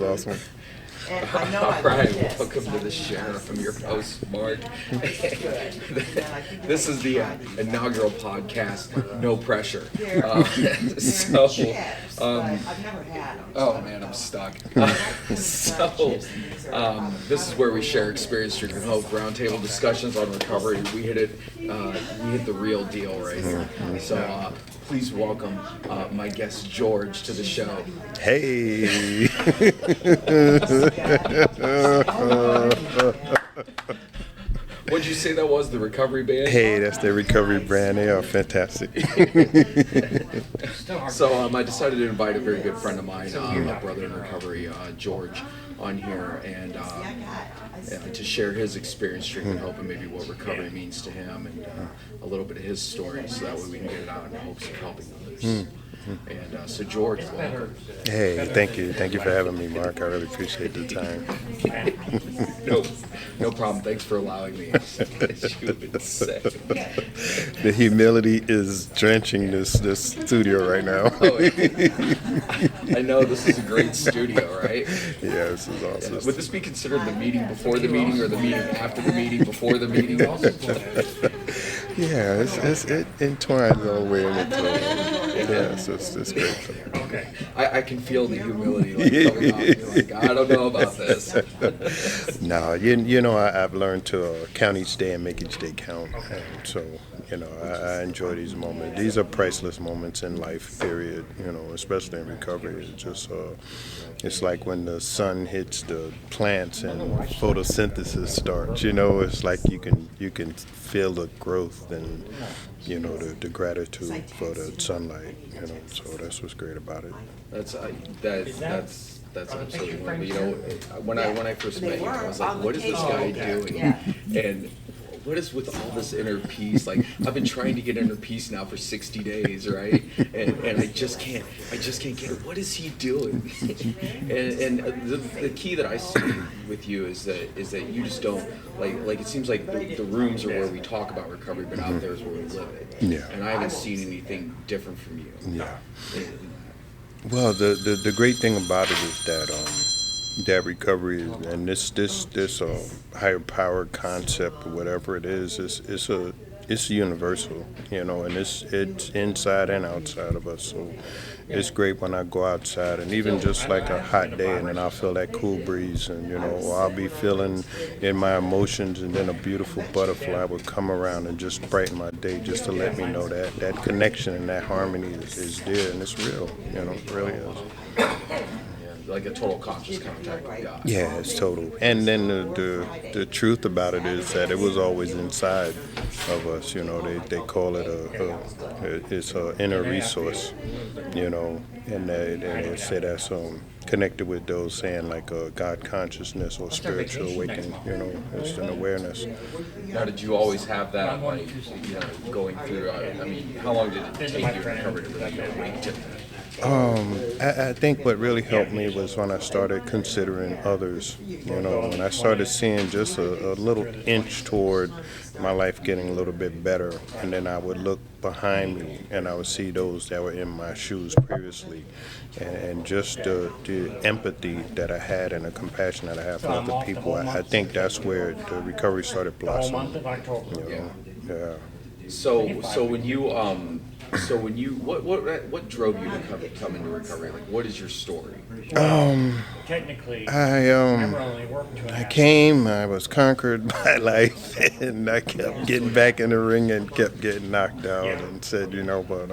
awesome. All right, welcome to the show. I'm your host, Mark. This is the inaugural podcast, No Pressure. Oh man, I'm stuck. This is where we share experience, strength, and hope, roundtable discussions on recovery. We hit the real deal right here. So please welcome my guest George to the show. Hey. What'd you say that was, the recovery band? Hey, that's the recovery brand. They are fantastic. So I decided to invite a very good friend of mine, a brother in recovery, George, on here, and to share his experience, strength, and hope, and maybe what recovery means to him, and a little bit of his story, so that way we can get it out in the hopes of helping others. And so George, welcome. Hey, thank you for having me, Mark. I really appreciate the time. No problem. Thanks for allowing me. You've been sick. The humility is drenching this studio right now. I know this is a great studio, right? Yeah, this is awesome. Would this be considered the meeting before the meeting, or the meeting after the meeting before the meeting? Yeah, it entwines all the way into it. Yeah, so it's great. Okay. I can feel the humility coming out. You're like, I don't know about this. No, you know, I've learned to count each day and make each day count. And so, you know, I enjoy these moments. These are priceless moments in life, period, you know, especially in recovery. It's just, it's like when the sun hits the plants and photosynthesis starts, you know, it's like you can feel the growth and, you know, the gratitude for the sunlight, you know, so that's what's great about it. That's absolutely wonderful. You know, when I first met you, I was like, what is this guy doing? And what is with all this inner peace? Like, I've been trying to get inner peace now for 60 days, right? And I just can't get it. What is he doing? and the key that I see with you is that you just don't, like it seems like the rooms are where we talk about recovery, but out there is where we live it. Yeah. And I haven't seen anything different from you. Yeah. Well, the great thing about it is that recovery and this higher power concept or whatever it is, it's universal, you know, and it's inside and outside of us. So it's great when I go outside, and even just like a hot day, and then I'll feel that cool breeze, and you know, or I'll be feeling in my emotions, and then a beautiful butterfly would come around and just brighten my day, just to let me know that connection and that harmony is there, and it's real, you know, it really is. Like a total conscious contact with God. Yeah, it's total. And then the truth about it is that it was always inside of us. You know, they call it it's an inner resource. You know, and they say that's connected with those saying like God consciousness or spiritual awakening. You know, it's an awareness. Now, did you always have that, like, you know, going through? I mean, how long did it take you to recover to really awake to that? I think what really helped me was when I started considering others. You know, when I started seeing just a little inch toward my life getting a little bit better, and then I would look behind me and I would see those that were in my shoes previously, and just the empathy that I had and the compassion that I have for other people. I think that's where the recovery started blossoming. You know? Yeah. So when you what drove you to come into recovery? Like, what is your story? Technically, I came, I was conquered by life, and I kept getting back in the ring and kept getting knocked out, and said, you know, but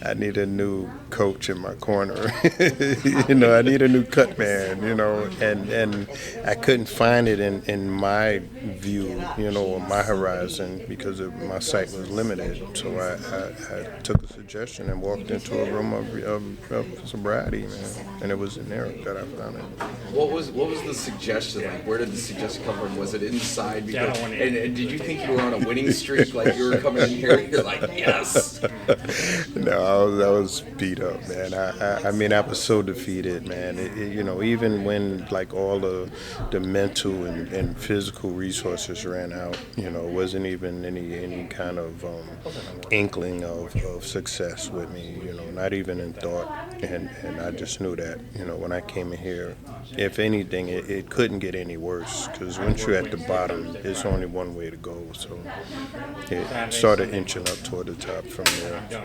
I need a new coach in my corner. You know, I need a new cut man, you know, and I couldn't find it in my view, you know, or my horizon, because my sight was limited. So I took a suggestion and walked into a room of sobriety, man, and it was in there that I found it. What was the suggestion? Like, where did the suggestion come from? Was it inside? Because, and did you think you were on a winning streak? Like, you were coming in here, you're like, yes. No, I was beat up, man. I mean, I was so defeated, man. You know, even when like all the mental and physical resources ran out, you know, wasn't even any kind of inkling of success with me. You know, not even in thought. and I just knew that, when I came in here, if anything, it couldn't get any worse, because once you're at the bottom, there's only one way to go. So it started inching up toward the top from there. So,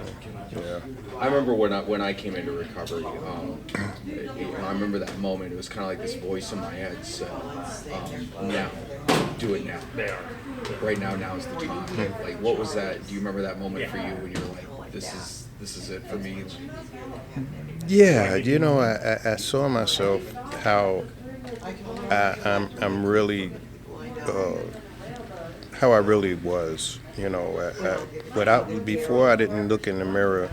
yeah. I remember when I came into recovery. I remember that moment. It was kind of like this voice in my head said, "Now, do it now. Right now. Now is the time." Like, what was that? Do you remember that moment for you when you were like, "This is it for me"? Yeah, I saw myself how I'm really how I really was. Before I didn't look in the mirror.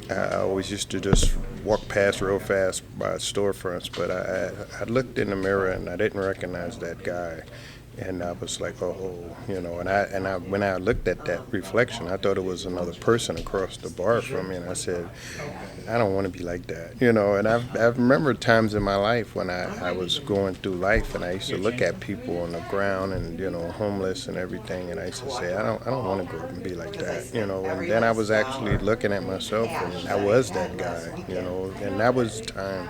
I always used to just walk past real fast by storefronts, but I looked in the mirror and I didn't recognize that guy, and I was like, oh, and I when I looked at that reflection, I thought it was another person across the bar from me, and I said, I don't want to be like that, and I've remembered times in my life when I was going through life, and I used to look at people on the ground and homeless and everything, and I used to say, I don't want to go and be like that, and then I was actually looking at myself, and I was that guy, and that was time,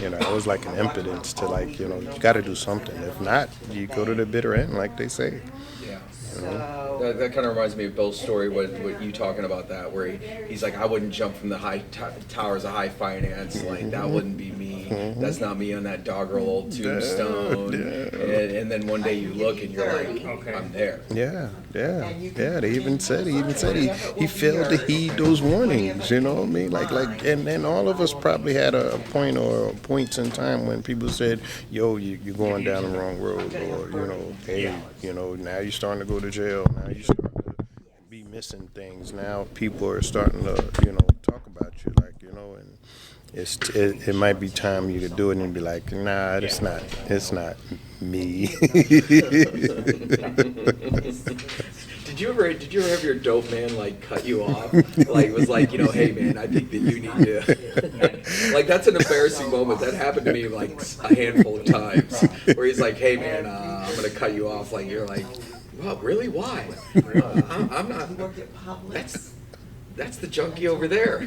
I was like an impotence to you got to do something. If not, you go to the bitter end, like they say. Yeah. That kind of reminds me of Bill's story, what you talking about that, where he's like, I wouldn't jump from the high towers of high finance, like that wouldn't be me. That's not me on that doggerel old tombstone. And then one day you look and you're like, I'm there. Yeah. They even said he failed to heed those warnings. You know what I mean? And all of us probably had a point or points in time when people said, "Yo, you're going down the wrong road," or hey, now you're starting to go to jail. Now you're starting to be missing things. Now people are starting to talk about you, and it might be time you to do it and be like, nah, it's not me. Did you ever have your dope man cut you off? Was like, hey man, I think that you need to. That's an embarrassing moment. That happened to me a handful of times, where he's like, hey man, I'm gonna cut you off. You're like, well, really? Why? I'm not. That's the junkie over there.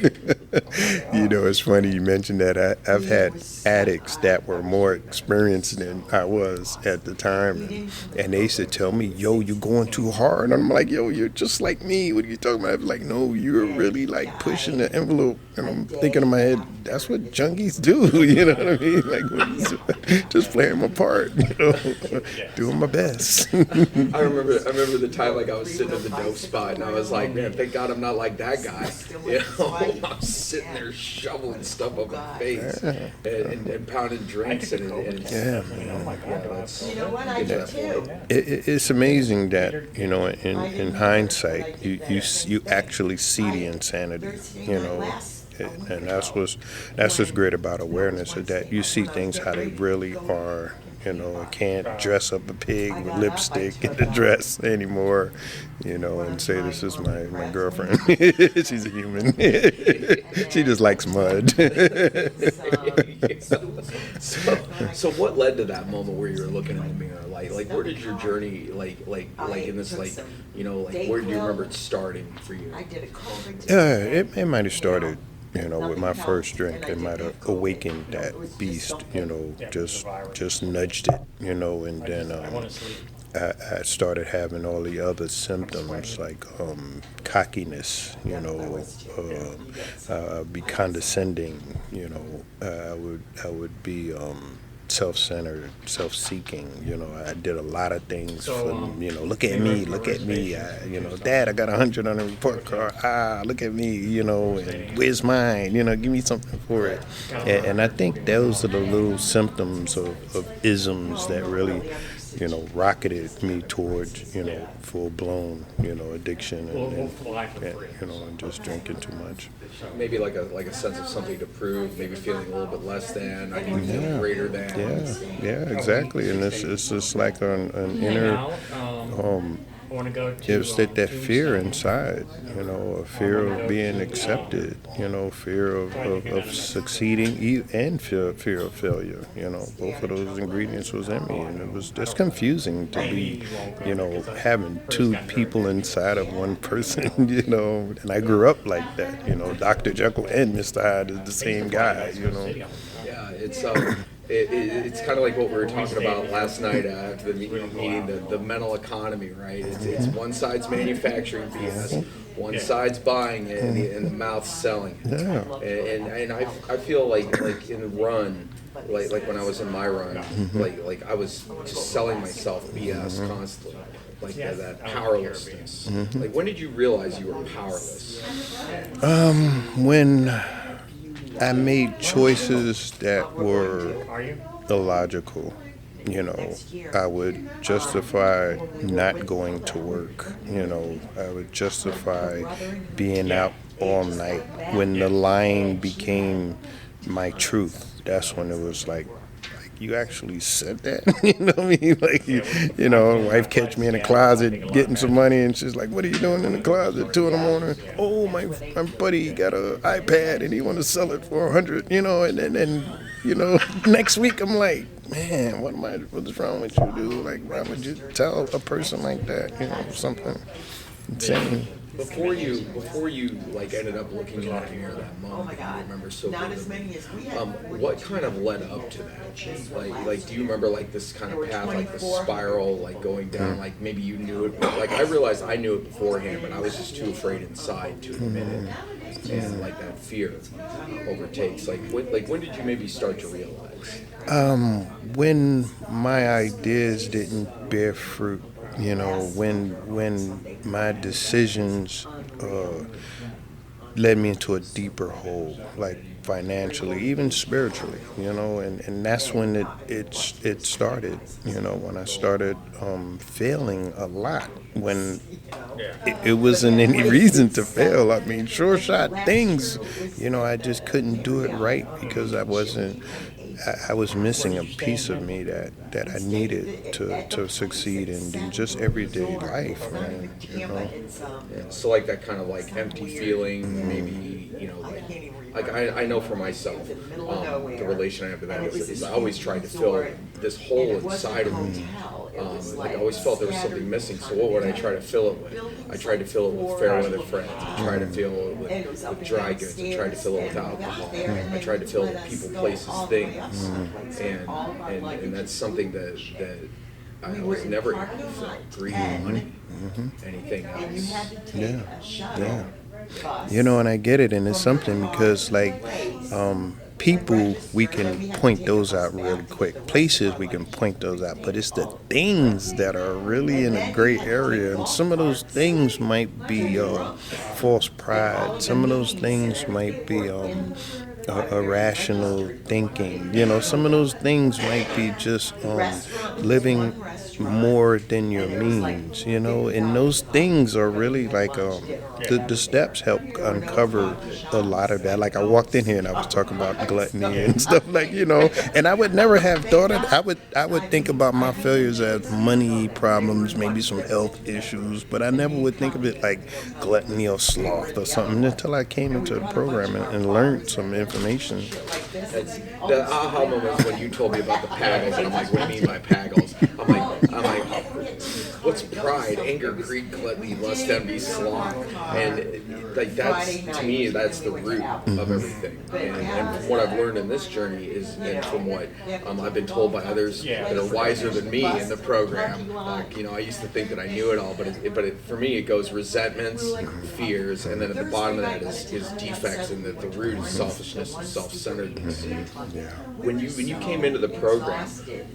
It's funny you mentioned that. I've had addicts that were more experienced than I was at the time, and they used to tell me, "Yo, you're going too hard." And I'm like, "Yo, you're just like me. What are you talking about?" I was like, "No, you're really pushing the envelope." And I'm thinking in my head, "That's what junkies do." You know what I mean? Just playing my part. Doing my best. I remember the time I was sitting at the dope spot, and I was like, "Man, thank God I'm not like that guy." I'm sitting there shoveling stuff up my face and pounding drinks, and it's it's amazing that in hindsight you actually see the insanity, and that's what's great about awareness, is that you see things how they really are. I can't dress up a pig with lipstick in the dress anymore, and say this is my girlfriend. She's a human. She just likes mud. So what led to that moment where you were looking in the mirror? Where did your journey, in this, where do you remember it starting for you? It might have started with my first drink. It might have awakened that beast, just nudged it, and then I started having all the other symptoms like cockiness, be condescending, I would be self-centered, self-seeking. I did a lot of things for, look at me, Dad, I got 100 on the report card. Look at me, and where's mine? Give me something for it. And I think those are the little symptoms of isms that really, rocketed me towards, full-blown, addiction and just drinking too much. Maybe like a sense of something to prove, maybe feeling a little bit less than, I need to feel greater than. Yeah, exactly. And it's just like an inner I want to go to. It was that 2 weeks fear time. inside, a fear of being accepted, fear of succeeding and fear of failure. Both of those ingredients was in me, and it's confusing to be, having two people inside of one person, and I grew up like that, Dr. Jekyll and Mr. Hyde is the same guy, Yeah, it's kind of like what we were talking about last night after the meeting, the mental economy, right? It's one side's manufacturing BS, one side's buying it, and the mouth's selling it. Yeah. And I feel like in the run, like when I was in my run, like I was just selling myself BS constantly, like that powerlessness. Like when did you realize you were powerless? When I made choices that were Are you? illogical. I would justify not going to work. I would justify being out all night. When the lying became my truth, that's when it was like you actually said that? You know what I mean? Like, wife catch me in the closet getting some money, and she's like, "What are you doing in the closet? 2 in the morning? Oh, my buddy got an iPad and he want to sell it for $100. And next week I'm like, man, what's wrong with you, dude? Like, why would you tell a person like that? Something insane. Before you like ended up looking in the mirror that moment, I remember so vividly. What kind of led up to that? Like, do you remember like this kind of path, like the spiral, like going down? Like maybe you knew it. Like I realized I knew it beforehand, but I was just too afraid inside to admit it, and like that fear overtakes. Like when did you maybe start to realize? When my ideas didn't bear fruit. When my decisions led me into a deeper hole, like financially, even spiritually, and that's when it started, when I started failing a lot, when it wasn't any reason to fail. I mean, sure shot things, I just couldn't do it right because I was missing a piece of me that I needed to succeed in just everyday life, man. Yeah, so like that kind of like empty feeling, maybe like I know for myself, the relation I have to that is I always tried to fill this hole inside of me. Like I always felt there was something missing. So what would I try to fill it with? I tried to fill it with fair weather friends. I tried to fill it with dry goods. I tried to fill it with alcohol. I tried to fill it with people, places, things, and that's something that I was never able to fill. Greed, money, anything else. Yeah. And I get it, and it's something because, like, people, we can point those out really quick. Places, we can point those out, but it's the things that are really in a gray area, and some of those things might be false pride. Some of those things might be irrational thinking. Some of those things might be just living more than your means, and those things are really like the steps help uncover a lot of that. Like I walked in here and I was talking about gluttony and stuff, like, and I would never have thought it. I would think about my failures as money problems, maybe some health issues, but I never would think of it like gluttony or sloth or something until I came into the program and learned some information. That's the aha moment is when you told me about the Paggles, and I'm like, what do you mean by Paggles? I'm like, what's pride, anger, greed, gluttony, lust, envy, sloth, and like that's to me that's the root of everything. And from what I've learned in this journey is, and from what I've been told by others that are wiser than me in the program, like I used to think that I knew it all, but for me it goes resentments, fears, and then at the bottom of that is defects, and that the root is selfishness and self-centeredness. When you came into the program,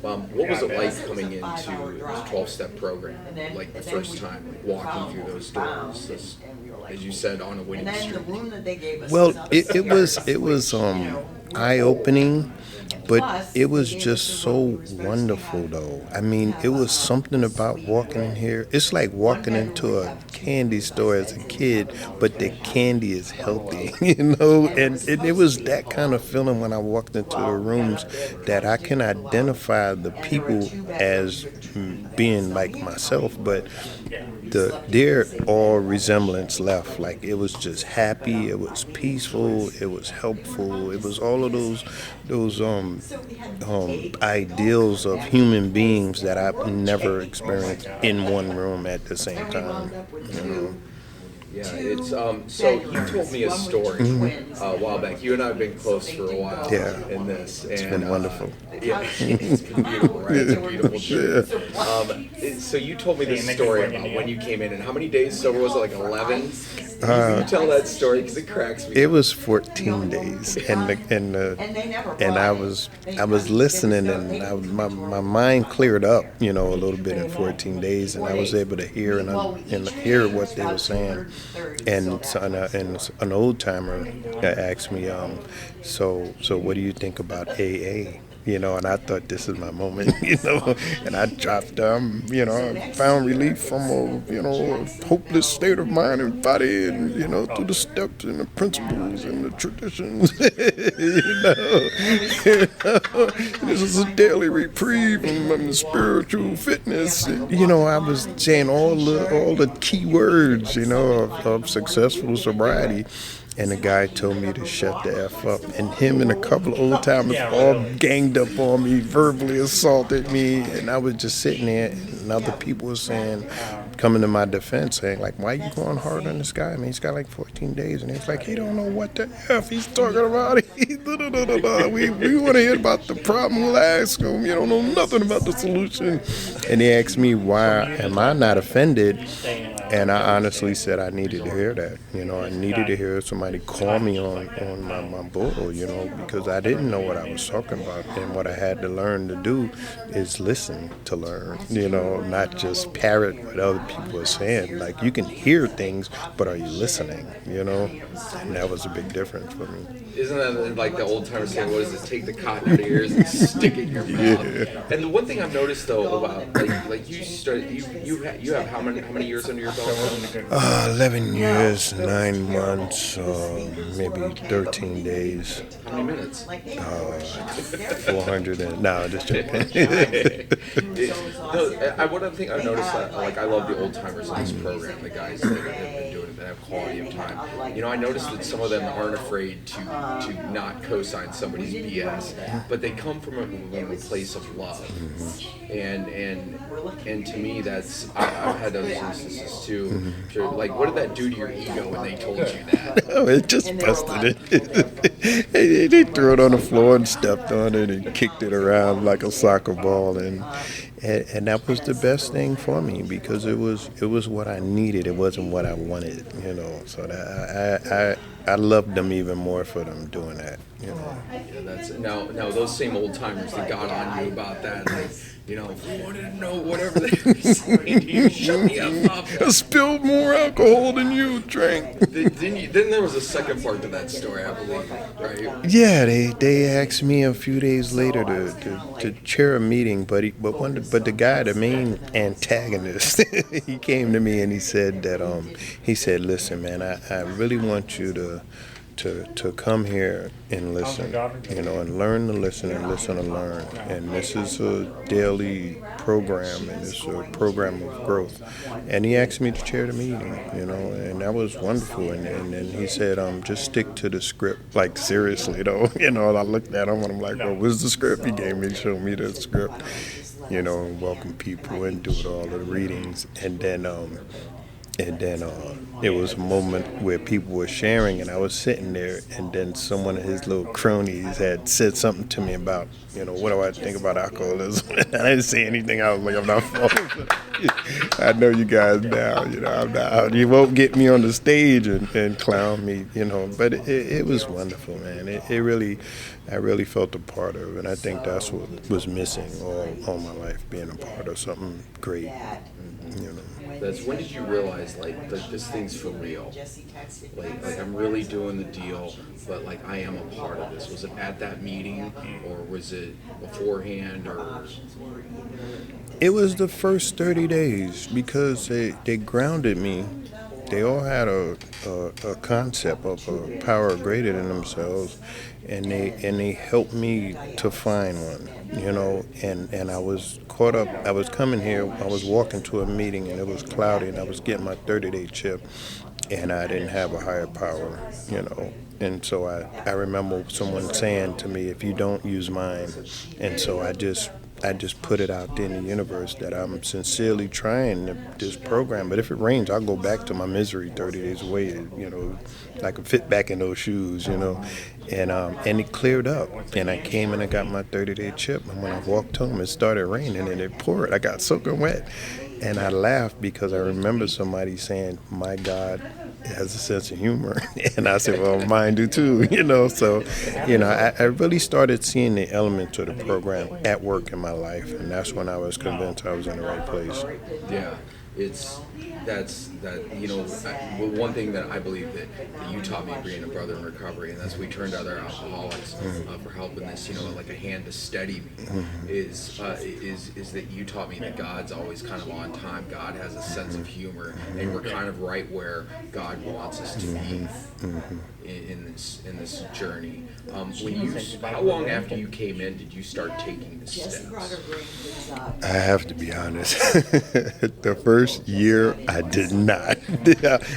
what was it like coming into this 12-step program, like the first time walking through those doors, as you said, on a winning streak? Well, it was eye-opening, but it was just so wonderful, though. I mean, it was something about walking in here. It's like walking into a candy store as a kid, but the candy is healthy, And it was that kind of feeling when I walked into the rooms that I can identify the people as being like myself, but their all resemblance left. Like it was just happy, it was peaceful, it was helpful, it was all of those ideals of human beings that I've never experienced in one room at the same time. You know? Yeah, it's so you told me a story a while back. You and I have been close for a while. Yeah. In this, and It's been wonderful. Yeah, it's been beautiful, right? It's a beautiful trip. So you told me this story about when you came in, and how many days sober was it? Like 11. Can you tell that story because it cracks me. It was 14 days, and I was listening, and my mind cleared up, a little bit in 14 days, and I was able to hear and hear what they were saying. And an old timer asked me, so what do you think about AA? And I thought this is my moment, and I dropped down, found relief from a hopeless state of mind and body, and, through the steps and the principles and the traditions, This is a daily reprieve and spiritual fitness. I was saying all the key words, of successful sobriety. And the guy told me to shut the F up. And him and a couple of old timers all ganged up on me, verbally assaulted me. And I was just sitting there, and other people were saying, coming to my defense, saying, like, why are you going hard on this guy? I mean, he's got like 14 days. And he's like, he don't know what the F he's talking about. We want to hear about the problem. We'll ask him. You don't know nothing about the solution. And he asked me, why am I not offended? And I honestly said I needed to hear that. I needed to hear somebody call me on my bull, because I didn't know what I was talking about. And what I had to learn to do is listen to learn, not just parrot what other people are saying. Like, you can hear things, but are you listening, And that was a big difference for me. Isn't that like the old timer saying, what is it, take the cotton out of your ears and stick it in your mouth? And the one thing I've noticed, though, about, like you started, you have how many years under your belt? 11 years, 9 months, maybe 13 days. How many minutes? 400 and, no, just joking. One thing I've noticed that, like, I love the old timers in this program, the guys that have been doing it, that have quality of time. I noticed that some of them aren't afraid to not co-sign somebody's BS, but they come from a place of love. And to me, that's, I've had those instances too. Sure, like, what did that do to your ego when they told you that? Oh, it just busted it. They threw it on the floor and stepped on it and kicked it around like a soccer ball, and that was the best thing for me, because it was what I needed. It wasn't what I wanted, So that I loved them even more for them doing that, Yeah, that's now those same old timers that got on you about that, like, wanted to know whatever they were saying to you, shut the F up. I spilled more alcohol than you drank. Then there was a second part to that story, I believe, right? Yeah, they asked me a few days later to chair a meeting, but the guy, the main antagonist, he came to me and he said that listen, man, I really want you to come here and listen, and learn to listen and listen to learn. And this is a daily program, and it's a program of growth. And he asked me to chair the meeting, and that was wonderful. And then he said, just stick to the script, like, seriously, though. And I looked at him and I'm like, well, what's the script? He gave me, showed me the script, and welcome people and do all of the readings. And then it was a moment where people were sharing, and I was sitting there, and then someone of his little cronies had said something to me about, what do I think about alcoholism? I didn't say anything. I was like, I'm not falling for that. I know you guys now, I'm not, you won't get me on the stage and clown me, but it was wonderful, man. I really felt a part of it, and I think that's what was missing all my life, being a part of something great, That's when did you realize like this thing's for real? Like I'm really doing the deal, but like I am a part of this. Was it at that meeting, or was it beforehand, or? It was the first 30 days because they grounded me. They all had a concept of a power greater than themselves, and they helped me to find one, and I was caught up. I was coming here, I was walking to a meeting, and it was cloudy, and I was getting my 30-day chip, and I didn't have a higher power. And so I remember someone saying to me, if you don't use mine, and so I just put it out there in the universe that I'm sincerely trying this program. But if it rains, I'll go back to my misery 30 days away. I could fit back in those shoes. And it cleared up. And I came and I got my 30-day chip. And when I walked home, it started raining and it poured. I got soaking wet. And I laughed because I remember somebody saying, my God has a sense of humor. And I said, well, mine do too, So, I really started seeing the elements of the program at work in my life. And that's when I was convinced I was in the right place. Yeah, one thing that I believe that you taught me being a brother in recovery, and that's we turned to other alcoholics for help in this, like a hand to steady me, is that you taught me that God's always kind of on time. God has a sense of humor, and we're kind of right where God wants us to be in this journey. How long after you came in did you start taking the steps? I have to be honest. The first year, I did not.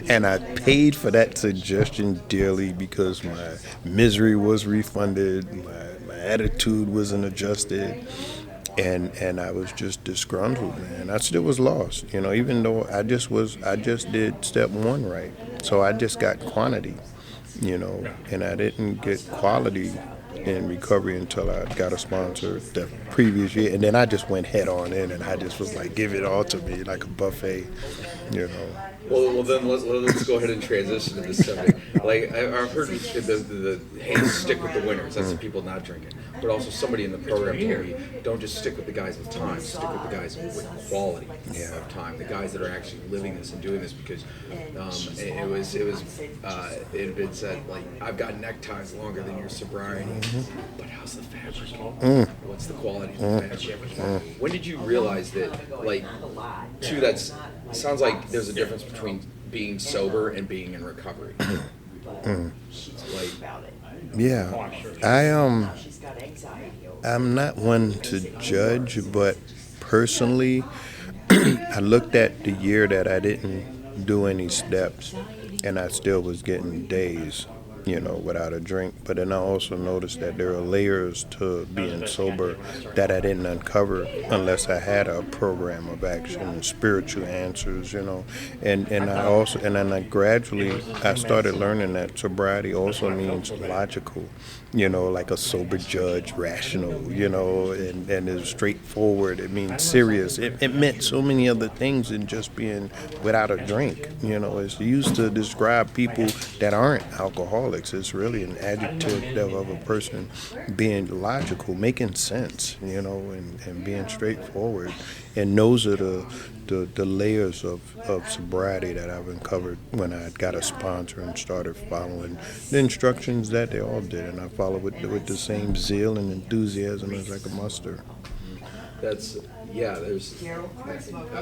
And I paid for that suggestion dearly because my misery was refunded, my attitude wasn't adjusted, and I was just disgruntled, man. I still was lost, even though I just did step one right. So I just got quantity, and I didn't get quality in recovery until I got a sponsor the previous year, and then I just went head on in, and I just was like, give it all to me like a buffet. Well, then let's go ahead and transition to this subject. Like I've heard the hey, stick with the winners. That's the people not drinking. But also somebody in the program told me, don't just stick with the guys with time. Stick with the guys with quality of time. The guys that are actually living this and doing this, because it had been said like I've got neckties longer than your sobriety. But how's the fabric? What's the quality of the fabric? When did you realize that sounds like there's a difference between being sober and being in recovery. I'm not one to judge, but personally, I looked at the year that I didn't do any steps, and I still was getting days, without a drink. But then I also noticed that there are layers to being sober that I didn't uncover unless I had a program of action and spiritual answers, and then I gradually started learning that sobriety also means logical, like a sober judge, rational, and it's straightforward. It means serious. It meant so many other things than just being without a drink. It's used to describe people that aren't alcoholics. It's really an adjective of a person being logical, making sense, and being straightforward. And those are the layers of sobriety that I've uncovered when I got a sponsor and started following the instructions that they all did. And I followed with the same zeal and enthusiasm as I could muster. I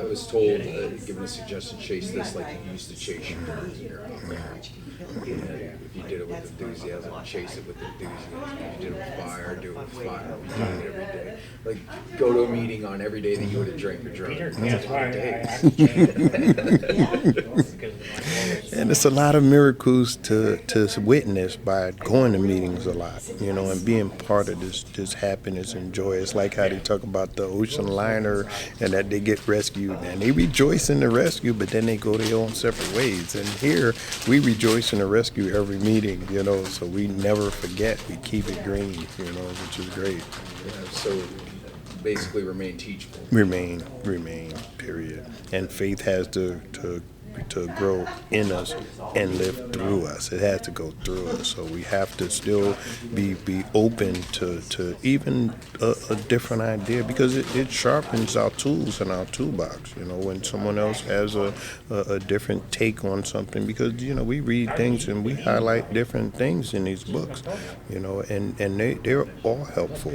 was told, given a suggestion, chase this like you used to chase your birds in your alcohol. If you did it with enthusiasm, chase it with enthusiasm. If you did it with fire, do it with fire. If you did it every day. Like, go to a meeting on every day that you would have drank or drunk. That's a lot of days. And it's a lot of miracles to witness by going to meetings a lot, and being part of this happiness and joy. It's like how they talk about the ocean liner and that they get rescued, and they rejoice in the rescue, but then they go their own separate ways. And here, we rejoice in the rescue every meeting, so we never forget. We keep it green, which is great. Yeah, so basically remain teachable. Remain, period. And faith has to to grow in us and live through us. It has to go through us. So we have to still be open to even a different idea, because it sharpens our tools in our toolbox. When someone else has a different take on something, because we read things and we highlight different things in these books, and they're all helpful.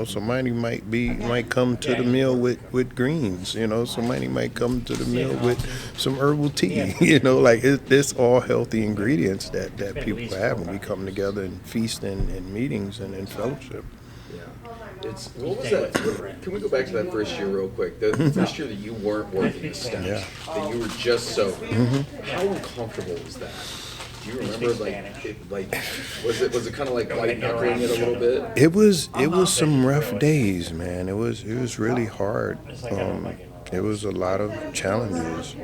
Somebody might come to the meal with greens. Somebody might come to the meal with some herbal tea. It's all healthy ingredients that people have when we come together and feast in meetings and in fellowship. What was that? Can we go back to that first year real quick? The first year that you weren't working the steps, that you were just sober. How uncomfortable was that? Do you remember, was it kind of like white knuckling it a little bit? It was some rough days, man. It was really hard. It was a lot of challenges,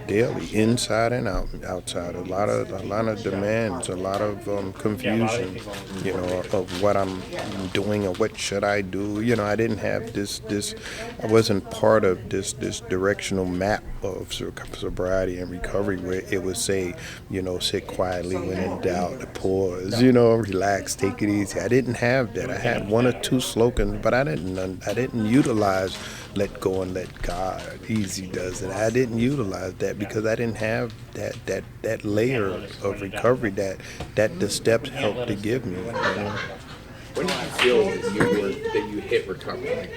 daily, inside and outside. A lot of demands, a lot of confusion, of what I'm doing or what should I do. I didn't have this. I wasn't part of this directional map of sobriety and recovery where it would say, sit quietly when in doubt, pause, relax, take it easy. I didn't have that. I had one or two slogans, but I didn't utilize let go and let God. Easy does it. I didn't utilize that because I didn't have that layer of recovery that the steps helped to give me. When did you feel that you hit recovery?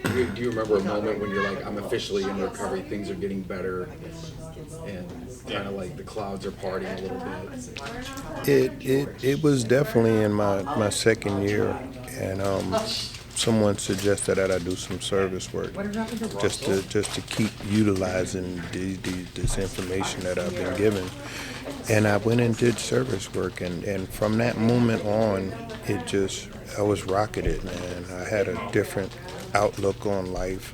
Do you remember a moment when you're like, I'm officially in recovery, things are getting better, and kind of like the clouds are parting a little bit? It was definitely in my second year, and someone suggested that I do some service work, just to keep utilizing this information that I've been given. And I went and did service work, and from that moment on, I was rocketed, man. I had a different outlook on life.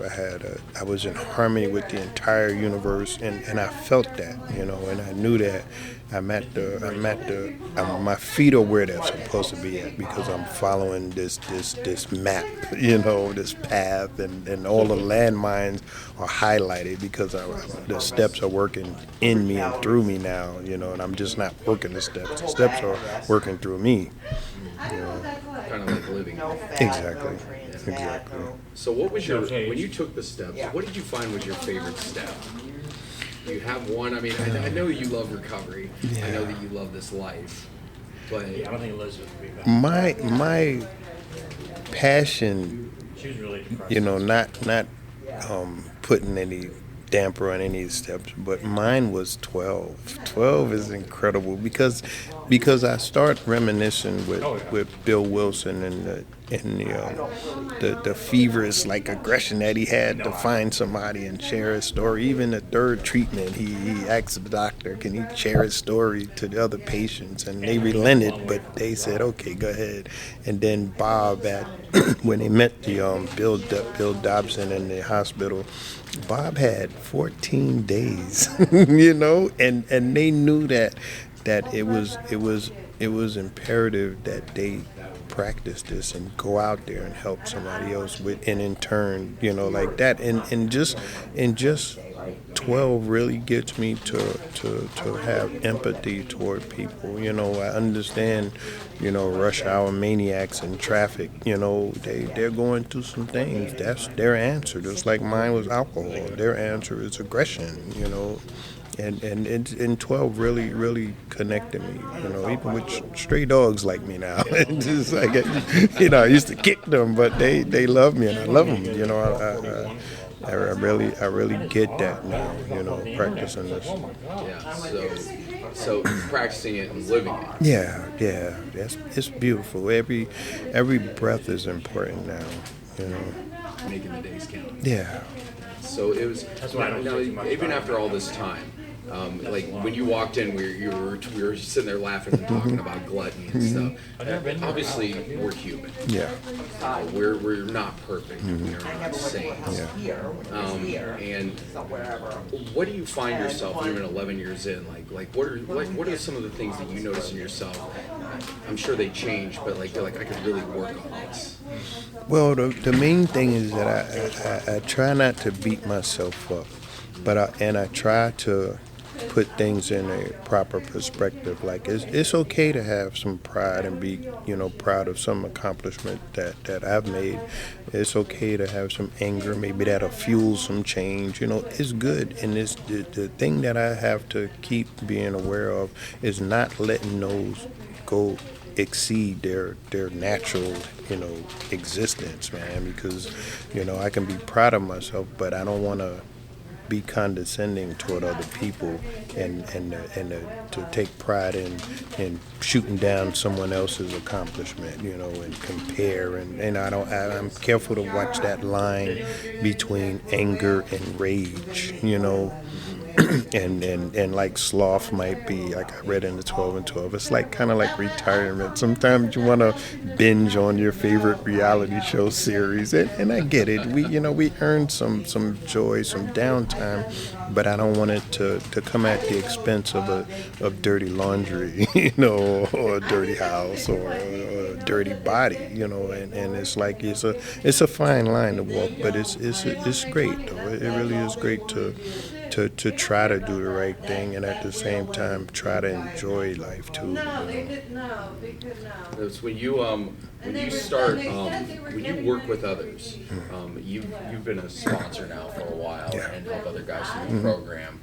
I was in harmony with the entire universe, and I felt that, and I knew that my feet are where they're supposed to be at, because I'm following this map, this path, and all the landmines are highlighted because the steps are working in me and through me now, and I'm just not working the steps. The steps are working through me. Kind of like living. Exactly. So what was when you took the steps, what did you find was your favorite step? Do you have one? I mean, I know you love recovery. Yeah. I know that you love this life. But I don't think Elizabeth would be back. My passion, She was really depressed. not putting any damper on any steps, but mine was 12. 12 is incredible because I start reminiscing with Bill Wilson and the feverish aggression that he had to find somebody and share his story. Even the third treatment, he asked the doctor, can he share his story to the other patients, and they relented, but they said, okay, go ahead. And then Bob, when they met the Bill Dobson in the hospital, Bob had 14 days, and they knew that it was imperative that they practice this and go out there and help somebody else with, and in turn, like that, and just 12 really gets me to have empathy toward people. I understand, rush hour maniacs and traffic, they're going through some things. That's their answer. Just like mine was alcohol. Their answer is aggression, And 12 really connected me, even with stray dogs like me now. It's just like, I used to kick them, but they love me and I love them. I really get that now, practicing this. Yeah, so practicing it and living it. Yeah, it's beautiful. Every breath is important now, Making the days count. Yeah. So it was, even after all this time, when you walked in, we were sitting there laughing and talking about gluttony and stuff. Obviously, we're human. Yeah. We're not perfect. We're not saints. Yeah. And what do you find yourself even 11 years in? What are some of the things that you notice in yourself? I'm sure they change, but I could really work on this. Well, the main thing is that I try not to beat myself up, but I try to put things in a proper perspective. Like it's okay to have some pride and be, proud of some accomplishment that I've made. It's okay to have some anger. Maybe that'll fuel some change. It's good. And it's the thing that I have to keep being aware of is not letting those go exceed their natural existence, man, because I can be proud of myself, but I don't want to be condescending toward other people and to take pride in shooting down someone else's accomplishment, and compare, and I'm careful to watch that line between anger and rage, and like sloth might be, like I read in the 12 and 12, it's like kind of like retirement. Sometimes you want to binge on your favorite reality show series, and I get it. We earned some joy, some downtime, but I don't want it to come at the expense of dirty laundry, or a dirty house, or a dirty body, and it's like it's a fine line to walk, but it's great though. It really is great to try to do the right thing, and at the same time try to enjoy life too. It's when you start when you work with others, you've been a sponsor now for a while, Yeah. and help other guys through the program.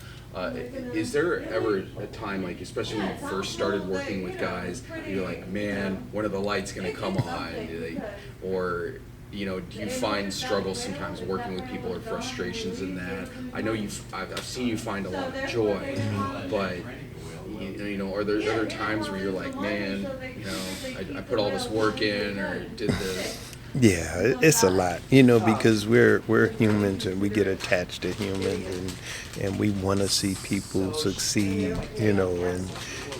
Is there ever a time, like especially when you first started working with guys, you're like, man, when are the lights gonna come on? Or do you find struggles sometimes working with people, or frustrations in that? I know I've seen you find a lot of joy, but are there times where you're like, man, I put all this work in, or did this? Yeah, it's a lot, because we're humans and we get attached to humans, and we want to see people succeed, and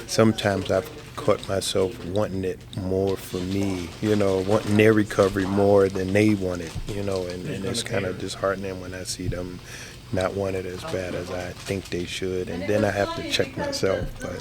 sometimes I've caught myself wanting it more for me, wanting their recovery more than they want it, and it's kind of disheartening when I see them not want it as bad as I think they should, and then I have to check myself. But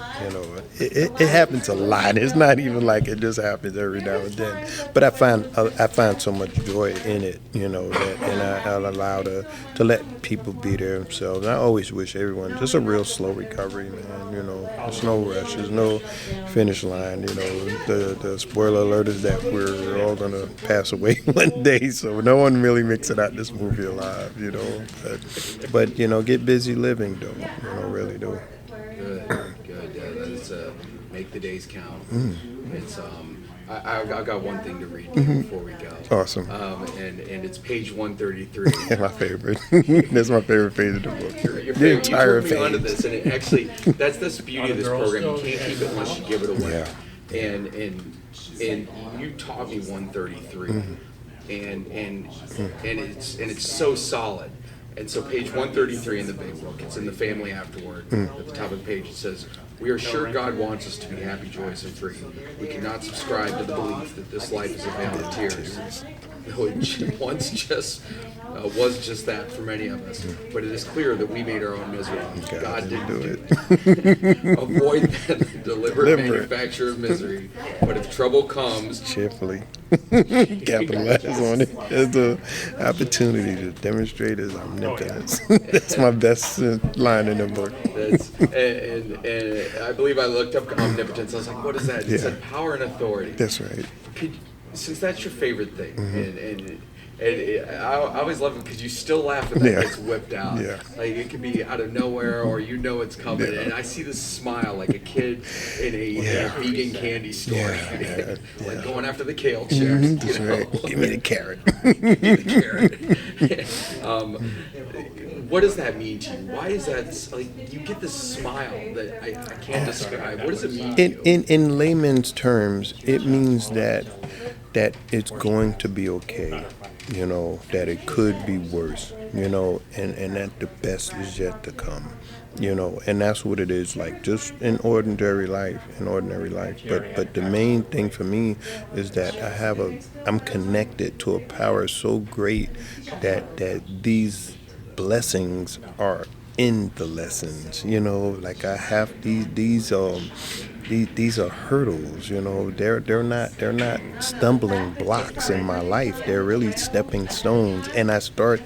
it happens a lot. It's not even like it just happens every now and then. But I find so much joy in it, that, and I'll allow to let people be there themselves. And I always wish everyone just a real slow recovery, man. There's no rush. There's no finish line. The spoiler alert is that we're all gonna pass away one day, so no one really makes it out this movie alive, But get busy living, though. Really do. Good. That's make the days count. It's I've got one thing to read to you before we go. Awesome. And it's page 133. My favorite. That's my favorite page of the book. Your The favorite. entire You took me onto page. this, and it actually, that's the beauty of this program. You can't keep it unless you give it away. Yeah. And you taught me 133, and it's so solid. And so page 133 in the big book, it's in the family afterward. At the top of the page it says, "We are sure God wants us to be happy, joyous, and free. We cannot subscribe to the belief that this life is a vale of tears. Though it once just was just that for many of us. But it is clear that we made our own misery. God didn't do it. Avoid that deliberate manufacture of misery. But if trouble comes, Cheerfully capitalize on it as an opportunity to demonstrate his omnipotence." That's my best line in the book. and I believe I looked up omnipotence. I was like, what is that? It said power and authority. That's right. Since that's your favorite thing, and I always love it because you still laugh when that gets whipped out. Yeah. Like it could be out of nowhere, or it's coming, and I see this smile like a kid in a vegan candy store, like going after the kale chips. That's right. Give me the carrot. What does that mean to you? Why is that like you get this smile that I can't describe? What does it mean to you? In layman's terms, it means that it's going to be okay, that it could be worse, and that the best is yet to come, and that's what it is like just in ordinary life, but the main thing for me is that I'm connected to a power so great that these blessings are in the lessons, like I have these are hurdles, they're not stumbling blocks in my life. They're really stepping stones, and I start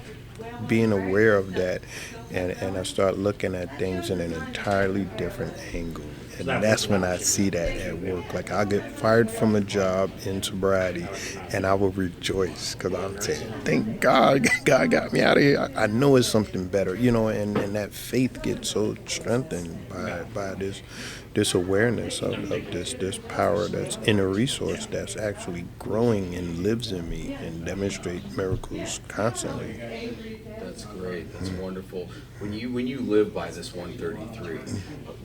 being aware of that and I start looking at things in an entirely different angle. And that's when I see that at work. Like, I'll get fired from a job in sobriety, and I will rejoice because I'm saying, thank God, God got me out of here. I know it's something better, and that faith gets so strengthened by this awareness of this power that's in a resource that's actually growing and lives in me and demonstrates miracles constantly. That's great. That's wonderful. When you live by this 133,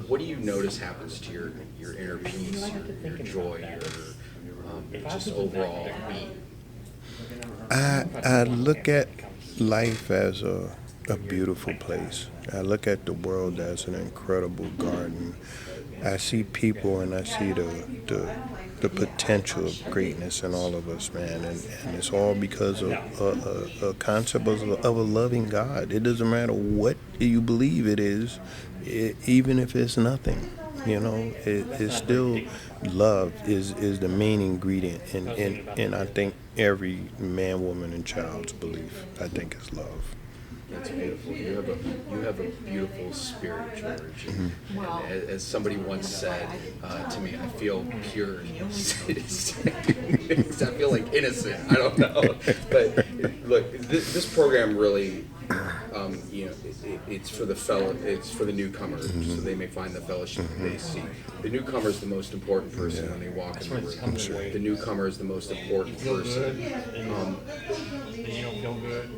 what do you notice happens to your inner peace, your joy, your just overall being? I look at life as a beautiful place. I look at the world as an incredible garden. I see people and I see the potential of greatness in all of us, man, and it's all because of a concept of a loving God. It doesn't matter what you believe it is, even if it's nothing. It's still love is the main ingredient, and I think every man, woman, and child's belief, I think, is love. That's beautiful. You have a beautiful spirit, George. And as somebody once said to me, I feel pure. I feel like innocent. I don't know. But look, this program really, it's for the newcomers, so they may find the fellowship that they seek. The newcomer is the most important person when they walk in the room. The newcomer is the most important person. You don't feel good.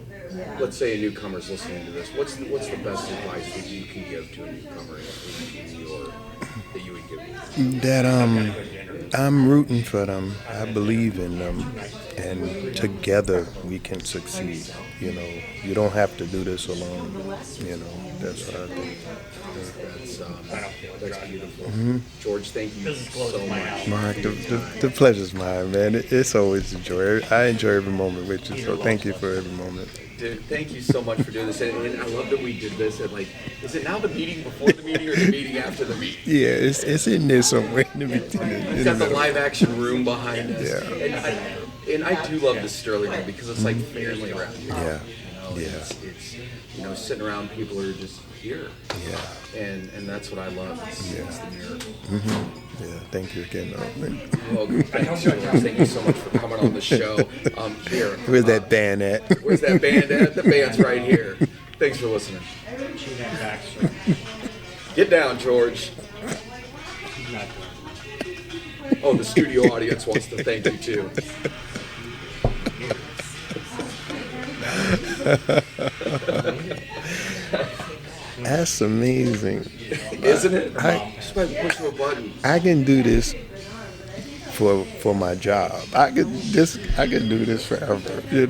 Let's say a newcomer's listening to this. What's the best advice that you can give to a newcomer that you would give? That I'm rooting for them. I believe in them, and together we can succeed. You don't have to do this alone. That's what I think. That's beautiful. George, thank you so much. Mark, the pleasure's mine, man. It's always a joy. I enjoy every moment with you, so thank you for every moment. Dude, thank you so much for doing this. And I love that we did this at is it now the meeting before the meeting or the meeting after the meeting? Yeah, it's in there somewhere in the beginning. We've got the live action room behind us. Yeah. And I do love this Sterling room because it's like family around here. Yeah. It's sitting around people who are just here. Yeah. And that's what I love. It's the miracle. Yeah, thank you again. Well, thank you so much for coming on the show. Here. Where's that band at? Where's that band at? The band's right here. Thanks for listening. Get down, George. Oh, the studio audience wants to thank you too. That's amazing. Isn't it? Just by the push of a button. I can do this for my job. I could do this forever. There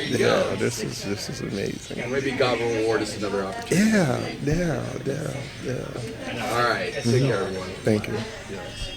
you go. This is amazing. And maybe God will reward us another opportunity. Yeah. All right. Take care, everyone. Thank you. Yes.